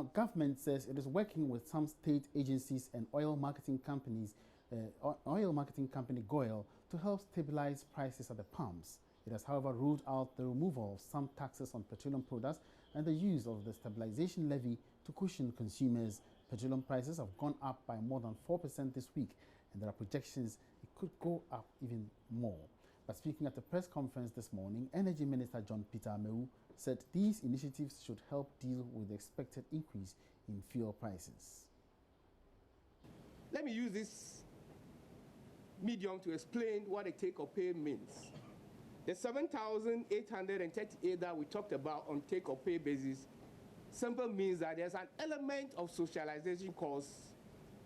Now, government says it is working with some state agencies and oil marketing company GOIL to help stabilize prices at the pumps. It has, however, ruled out the removal of some taxes on petroleum products and the use of the stabilization levy to cushion consumers. Petroleum prices have gone up by more than 4% this week, and there are projections it could go up even more. But speaking at a press conference this morning, Energy Minister John Peter Amewu said these initiatives should help deal with the expected increase in fuel prices. Let me use this medium to explain what a take-or-pay means. The 7,838 that we talked about on take-or-pay basis simply means that there's an element of socialization costs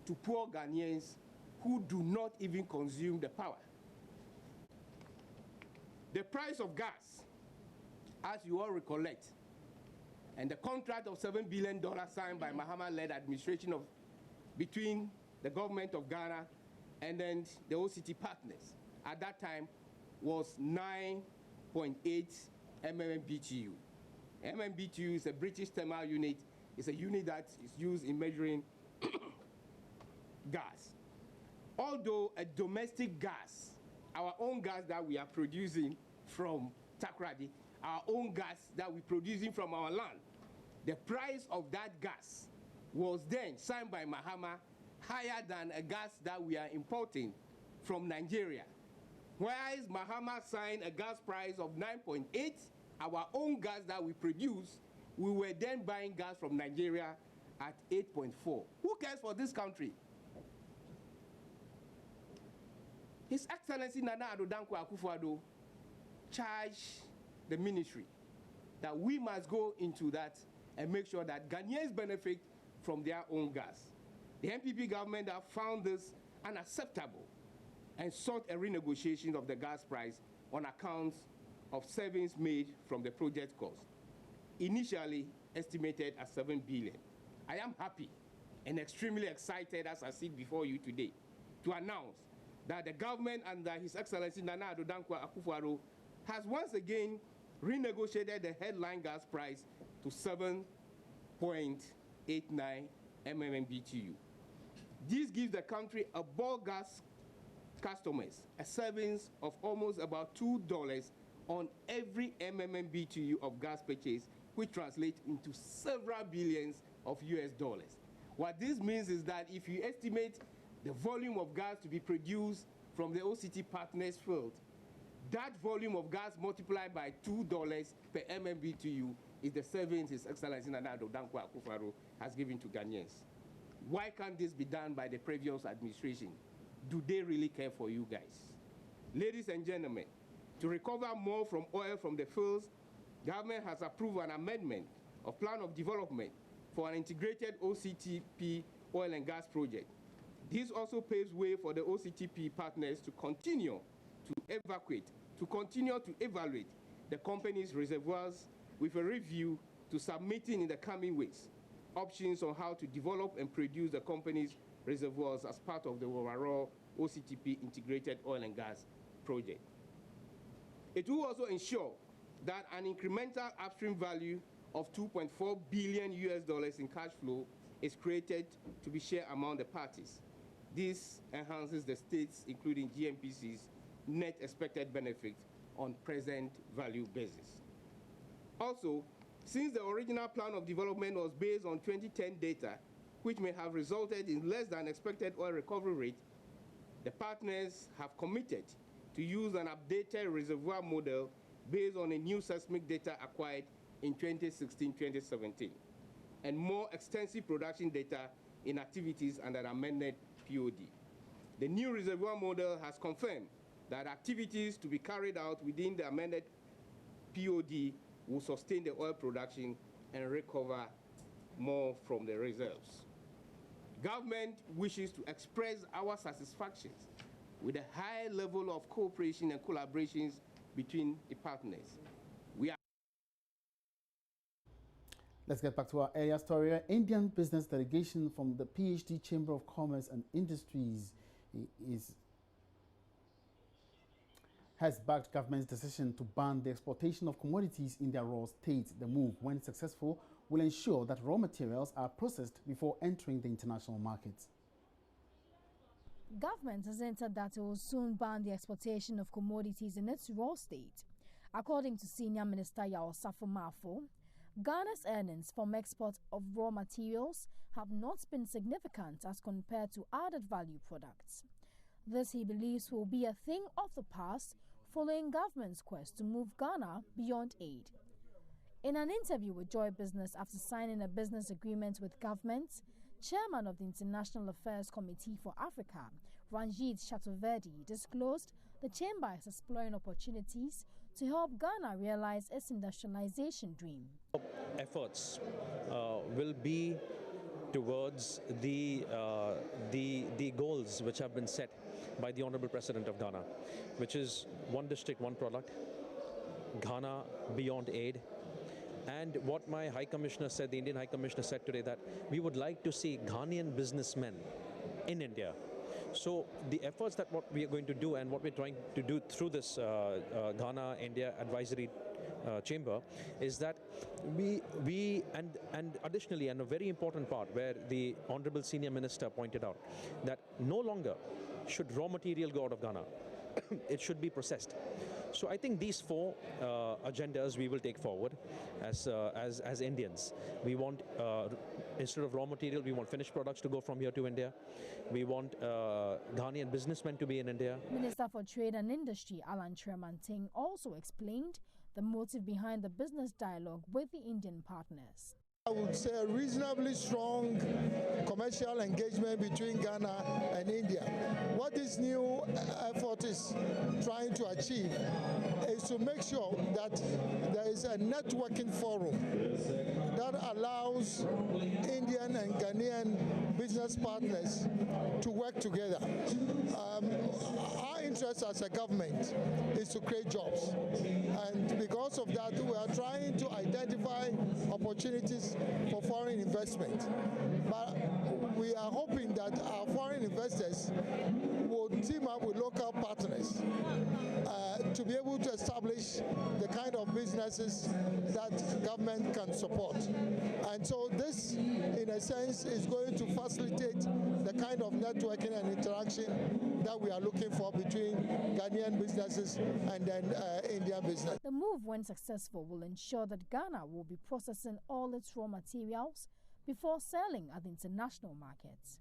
to poor Ghanaians who do not even consume the power. The price of gas, as you all recollect, and the contract of $7 billion signed by Mahama-led administration between the government of Ghana and then the OCT partners at that time was 9.8 MMBTU. MMBTU is a British thermal unit. It's a unit that is used in measuring gas. Although a domestic gas, our own gas that we are producing from Takoradi, our own gas that we're producing from our land, the price of that gas was then signed by Mahama higher than a gas that we are importing from Nigeria. Whereas Mahama signed a gas price of 9.8, our own gas that we produce, we were then buying gas from Nigeria at 8.4. Who cares for this country? His Excellency Nana Addo Dankwa Akufo-Addo charged the ministry that we must go into that and make sure that Ghanaians benefit from their own gas. The NPP government have found this unacceptable and sought a renegotiation of the gas price on account of savings made from the project cost, initially estimated at 7 billion. I am happy and extremely excited as I sit before you today to announce that the government under His Excellency Nana Addo Dankwa Akufo-Addo has once again renegotiated the headline gas price to 7.89 MMBTU. This gives the country a bulk gas customers a savings of almost about $2 on every MMBTU of gas purchase, which translates into several billions of US dollars. What this means is that if you estimate the volume of gas to be produced from the OCT partners field, that volume of gas multiplied by $2 per MMBTU is the savings His Excellency Nana Addo Dankwa Akufo-Addo has given to Ghanaians. Why can't this be done by the previous administration? Do they really care for you guys? Ladies and gentlemen, to recover more from oil from the fields, government has approved an amendment of plan of development for an integrated OCTP oil and gas project. This also paves way for the OCTP partners to continue to evaluate the company's reservoirs with a review to submitting in the coming weeks options on how to develop and produce the company's reservoirs as part of the overall OCTP integrated oil and gas project. It will also ensure that an incremental upstream value of $2.4 billion in cash flow is created to be shared among the parties. This enhances the states, including GMPC's, net expected benefit on present value basis. Also, since the original plan of development was based on 2010 data, which may have resulted in less than expected oil recovery rate, the partners have committed to use an updated reservoir model based on a new seismic data acquired in 2016-2017, and more extensive production data in activities under an amended POD. The new reservoir model has confirmed that activities to be carried out within the amended POD will sustain the oil production and recover more from the reserves. Government wishes to express our satisfaction with a high level of cooperation and collaborations between the partners. Let's get back to our area story. Indian business delegation from the PhD Chamber of Commerce and Industries has backed government's decision to ban the exportation of commodities in their raw state. The move, when successful, will ensure that raw materials are processed before entering the international markets. Government has entered that it will soon ban the exportation of commodities in its raw state. According to Senior Minister Yao Safo-Mafo, Ghana's earnings from export of raw materials have not been significant as compared to added value products. This, he believes, will be a thing of the past following government's quest to move Ghana beyond aid. In an interview with Joy Business after signing a business agreement with government, Chairman of the International Affairs Committee for Africa, Ranjit Chaturvedi, disclosed the chamber is exploring opportunities to help Ghana realize its industrialization dream. Efforts will be towards the goals which have been set by the Honorable President of Ghana, which is one district, one product, Ghana beyond aid. And what my High Commissioner said, the Indian High Commissioner said today, that we would like to see Ghanaian businessmen in India. So the efforts that what we are going to do and what we're trying to do through this Ghana-India Advisory Chamber is that we and additionally, and a very important part where the Honorable Senior Minister pointed out, that no longer should raw material go out of Ghana. It should be processed. So I think these four agendas we will take forward as Indians. We want, instead of raw material, we want finished products to go from here to India. We want Ghanaian businessmen to be in India. Minister for Trade and Industry, Alan Tremanting, also explained the motive behind the business dialogue with the Indian partners. I would say a reasonably strong commercial engagement between Ghana and India. What this new effort is trying to achieve is to make sure that there is a networking forum that allows Indian and Ghanaian business partners to work together. Our interest as a government is to create jobs, and because of that we are trying to identify opportunities for foreign investment. But we are hoping that our foreign investors will team up with local partners to be able to establish the kind of businesses that government can support. And so this, in a sense, is going to facilitate the kind of networking and interaction that we are looking for between Ghanaian businesses and then Indian business. The move, when successful, will ensure that Ghana will be processing all its raw materials before selling at the international markets.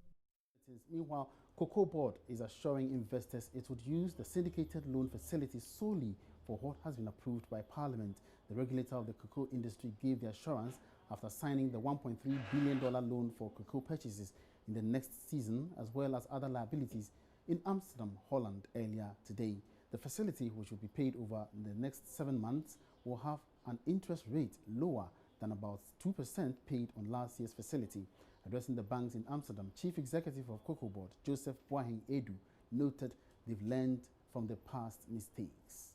Meanwhile, Cocoa Board is assuring investors it would use the syndicated loan facility solely for what has been approved by Parliament. The regulator of the cocoa industry gave the assurance after signing the $1.3 billion loan for cocoa purchases in the next season, as well as other liabilities, in Amsterdam, Holland, earlier today. The facility, which will be paid over the next 7 months, will have an interest rate lower than about 2% paid on last year's facility. Addressing the banks in Amsterdam, Chief Executive of Cocoa Board, Joseph Boahen Edu, noted they've learned from the past mistakes.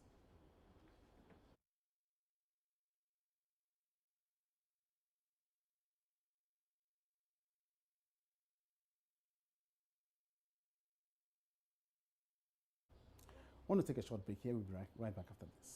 I want to take a short break here. We'll be right back after this.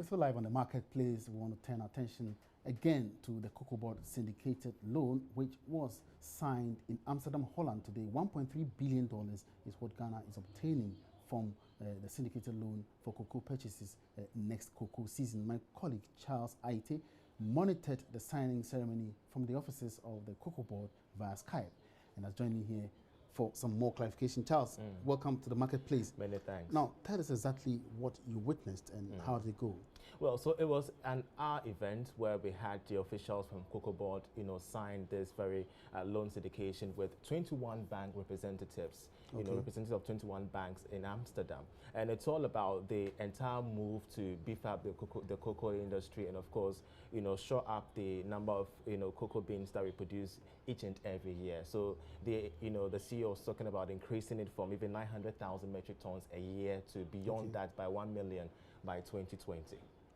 So live on the marketplace, we want to turn our attention again to the Cocoa Board syndicated loan, which was signed in Amsterdam, Holland today. $1.3 billion is what Ghana is obtaining from the syndicated loan for cocoa purchases next cocoa season. My colleague Charles Aite monitored the signing ceremony from the offices of the Cocoa Board via Skype and has joined me here for some more clarification. Charles, welcome to the marketplace. Many thanks. Now, tell us exactly what you witnessed and how did it go? Well, so it was an hour event where we had the officials from Cocoa Board, sign this very loan syndication with 21 bank representatives. you know, representative of 21 banks in Amsterdam. And it's all about the entire move to beef up the cocoa industry and, of course, you know, shore up the number of, you know, cocoa beans that we produce each and every year. So, the CEO was talking about increasing it from even 900,000 metric tons a year to beyond that by 1 million by 2020.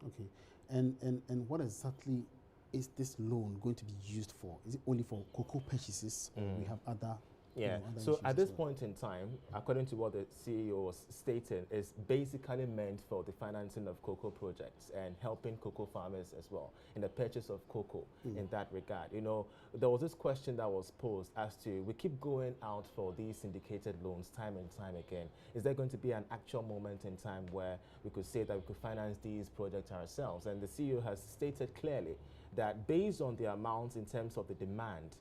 Okay. And what exactly is this loan going to be used for? Is it only for cocoa purchases, or we have other? Yeah. Other so at this well? point in time, according to what the CEO was stating, is basically meant for the financing of cocoa projects and helping cocoa farmers as well in the purchase of cocoa in that regard. You know, there was this question that was posed as to, we keep going out for these syndicated loans time and time again. Is there going to be an actual moment in time where we could say that we could finance these projects ourselves? And the CEO has stated clearly that based on the amounts in terms of the demand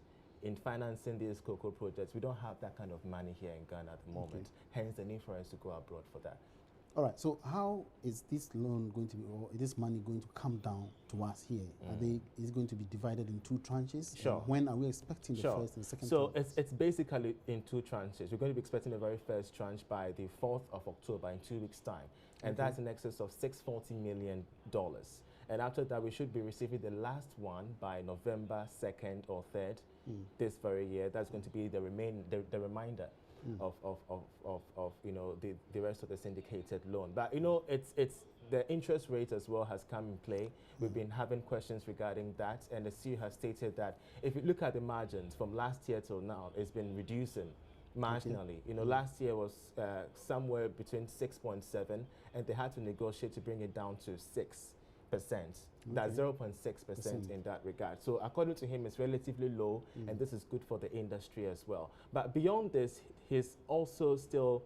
in financing these cocoa projects, we don't have that kind of money here in Ghana at the moment. Hence the need for us to go abroad for that. All right. So how is this loan going to be, or is this money going to come down to us here? Is it going to be divided in two tranches? Sure. When are we expecting the first and second? So it's basically in two tranches. We're going to be expecting the very first tranche by the 4th of October in 2 weeks' time. And that's in excess of $640 million. And after that, we should be receiving the last one by November 2nd or 3rd this very year. That's going to be the remainder of you know, the rest of the syndicated loan. But you know, it's the interest rate as well has come in play. We've been having questions regarding that, and the CEO has stated that if you look at the margins from last year till now, it's been reducing marginally. You know, last year was somewhere between 6.7, and they had to negotiate to bring it down to 6%. That's 0.6% in that regard. So according to him, it's relatively low, and this is good for the industry as well. But beyond this, he's also still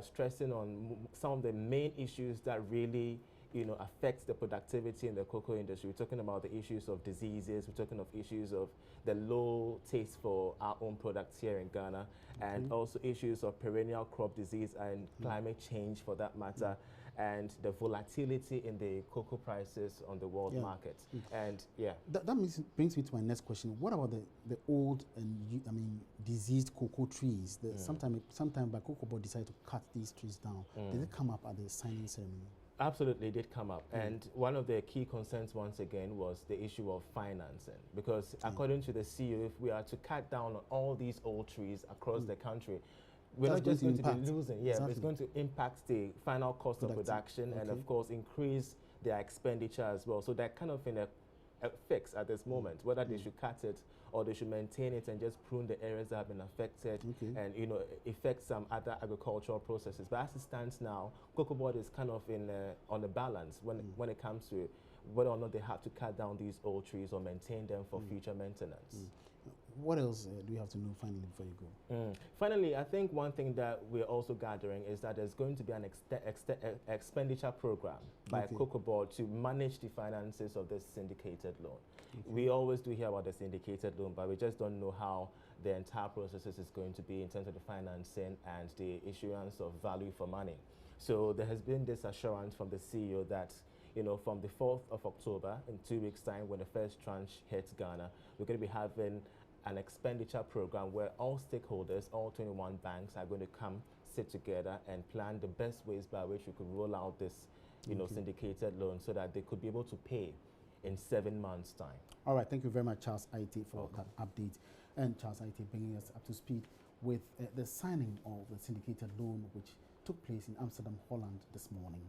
stressing on some of the main issues that really, you know, affects the productivity in the cocoa industry. We're talking about the issues of diseases. We're talking of issues of the low taste for our own products here in Ghana, and also issues of perennial crop disease and climate change, for that matter, and the volatility in the cocoa prices on the world market. And that brings me to my next question. What about the old and diseased cocoa trees? Sometime by Cocoa Board decided to cut these trees down. Did it come up at the signing ceremony? Absolutely, it did come up. And one of the key concerns, once again, was the issue of financing. Because according to the CEO, if we are to cut down on all these old trees across the country, we're not just going to be losing. But it's going to impact the final cost of production and, of course, increase their expenditure as well. So they're kind of in a fix at this moment, whether they should cut it or they should maintain it and just prune the areas that have been affected and, you know, affect some other agricultural processes. But as it stands now, Cocoa Board is kind of on a balance when it comes to whether or not they have to cut down these old trees or maintain them for future maintenance. What else do you have to know finally before you go? Finally, I think one thing that we're also gathering is that there's going to be an expenditure program by Cocoa Board to manage the finances of this syndicated loan. We always do hear about the syndicated loan, but we just don't know how the entire process is going to be in terms of the financing and the issuance of value for money. So there has been this assurance from the CEO that, you know, from the 4th of October, in 2 weeks' time, when the first tranche hits Ghana, we're going to be having an expenditure program where all stakeholders, all 21 banks, are going to come, sit together, and plan the best ways by which we could roll out this, you know, syndicated loan so that they could be able to pay in 7 months' time. All right, thank you very much, Charles Aite, for that update. And Charles Aite bringing us up to speed with the signing of the syndicated loan, which took place in Amsterdam, Holland this morning.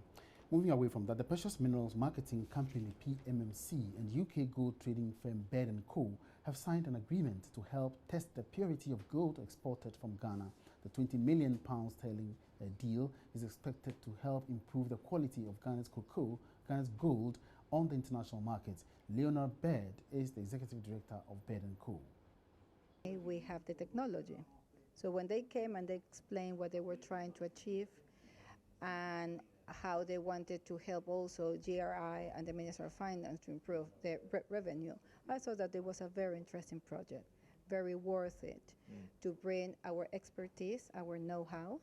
Moving away from that, the Precious Minerals Marketing Company, PMMC, and UK gold trading firm Bird & Co. have signed an agreement to help test the purity of gold exported from Ghana. The £20 million deal is expected to help improve the quality of Ghana's gold on the international markets. Leonard Bird is the executive director of Bird & Co. We have the technology. So when they came and they explained what they were trying to achieve and how they wanted to help also GRI and the Minister of Finance to improve their revenue, I thought that it was a very interesting project, very worth it to bring our expertise, our know-how,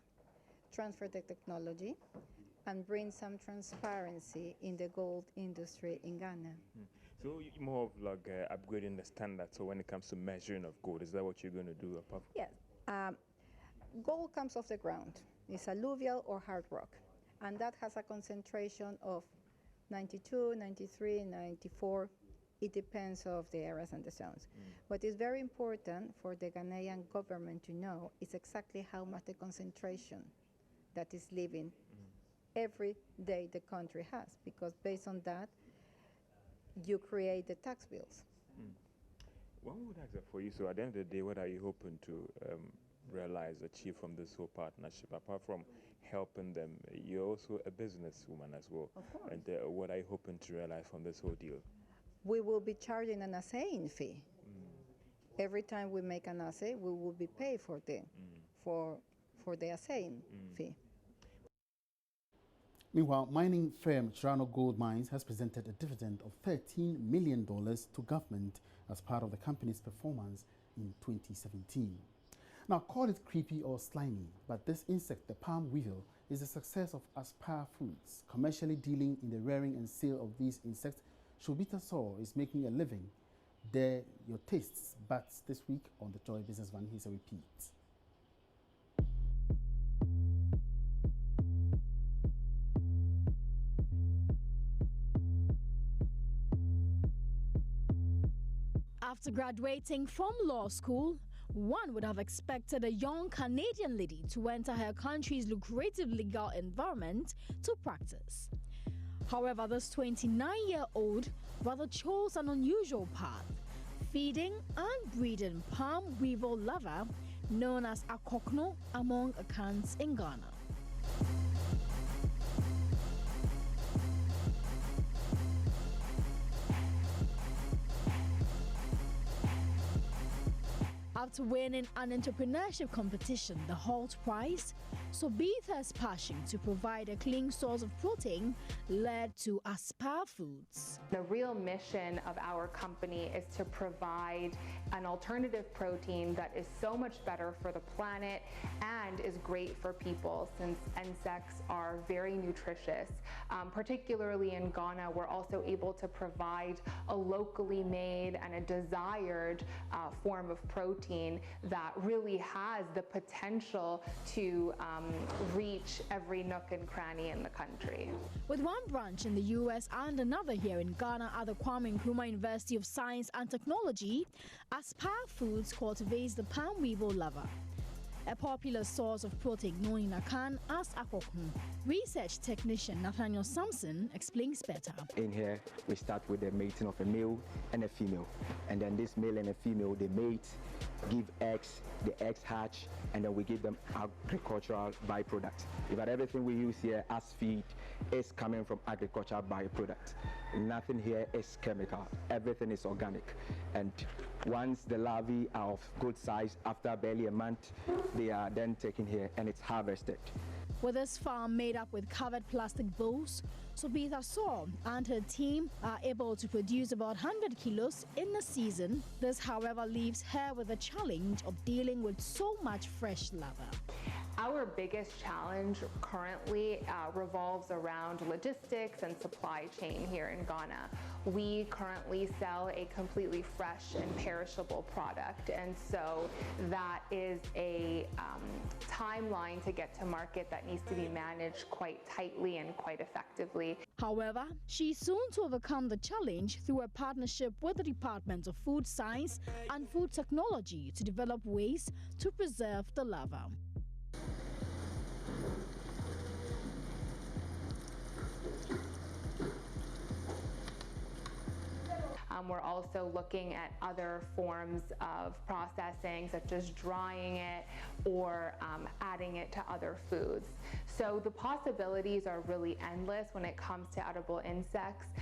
transfer the technology, and bring some transparency in the gold industry in Ghana. So more of like upgrading the standards. So when it comes to measuring of gold, is that what you're going to do? Yes. gold comes off the ground. It's alluvial or hard rock. And that has a concentration of 92, 93, 94. It depends of the areas and the zones. What is very important for the Ghanaian government to know is exactly how much the concentration that is living every day the country has, because based on that, you create the tax bills. One would ask that for you, so at the end of the day, what are you hoping to achieve from this whole partnership? Apart from helping them, you're also a businesswoman as well. Of course. And what are you hoping to realize from this whole deal? We will be charging an assaying fee. Every time we make an assay, we will be paid for the assaying fee. Meanwhile, mining firm Chirano Gold Mines has presented a dividend of $13 million to government as part of the company's performance in 2017. Now, call it creepy or slimy, but this insect, the palm weevil, is a success of Aspire Foods. Commercially dealing in the rearing and sale of these insects, Shobita Saw is making a living. Dare your tastes buds this week on the Joy Business Van. Here's a repeat. After graduating from law school, one would have expected a young Canadian lady to enter her country's lucrative legal environment to practice. However, this 29-year-old rather chose an unusual path, feeding and breeding palm weevil larvae known as akokno among Akans in Ghana. After winning an entrepreneurship competition, the Holt Prize, Sobitha's passion to provide a clean source of protein led to Aspire Foods. The real mission of our company is to provide an alternative protein that is so much better for the planet and is great for people, since insects are very nutritious. Particularly in Ghana, we're also able to provide a locally made and a desired form of protein that really has the potential to reach every nook and cranny in the country. With one branch in the US and another here in Ghana at the Kwame Nkrumah University of Science and Technology, Aspire Foods cultivates the palm weevil larva, a popular source of protein known in Akan as akokno. Research technician Nathaniel Sampson explains better. In here, we start with the mating of a male and a female. And then this male and a female, they mate, give eggs, the eggs hatch, and then we give them agricultural byproducts. But everything we use here as feed is coming from agricultural byproducts. Nothing here is chemical. Everything is organic. And once the larvae are of good size, after barely a month, they are then taken here and it's harvested. With this farm made up with covered plastic bowls, Sobitha Saw and her team are able to produce about 100 kilos in a season. This, however, leaves her with the challenge of dealing with so much fresh larvae. Our biggest challenge currently revolves around logistics and supply chain here in Ghana. We currently sell a completely fresh and perishable product, and so that is a timeline to get to market that needs to be managed quite tightly and quite effectively. However, she's soon to overcome the challenge through a partnership with the Department of Food Science and Food Technology to develop ways to preserve the larva. We're also looking at other forms of processing, such as drying it or adding it to other foods. So the possibilities are really endless when it comes to edible insects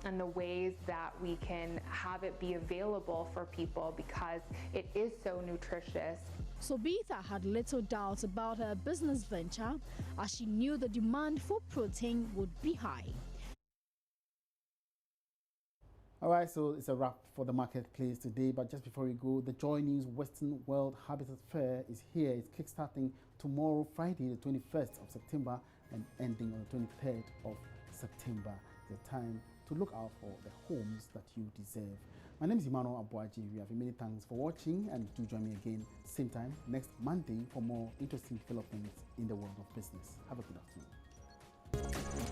and the ways that we can have it be available for people because it is so nutritious. Sobitha had little doubts about her business venture as she knew the demand for protein would be high. All right, so it's a wrap for the marketplace today. But just before we go, the JoyNews Western World Habitat Fair is here. It's kickstarting tomorrow, Friday, the 21st of September, and ending on the 23rd of September. The time to to look out for the homes that you deserve. My name is Emmanuel Abuaji. We have many thanks for watching, and do join me again same time next Monday for more interesting developments in the world of business. Have a good afternoon.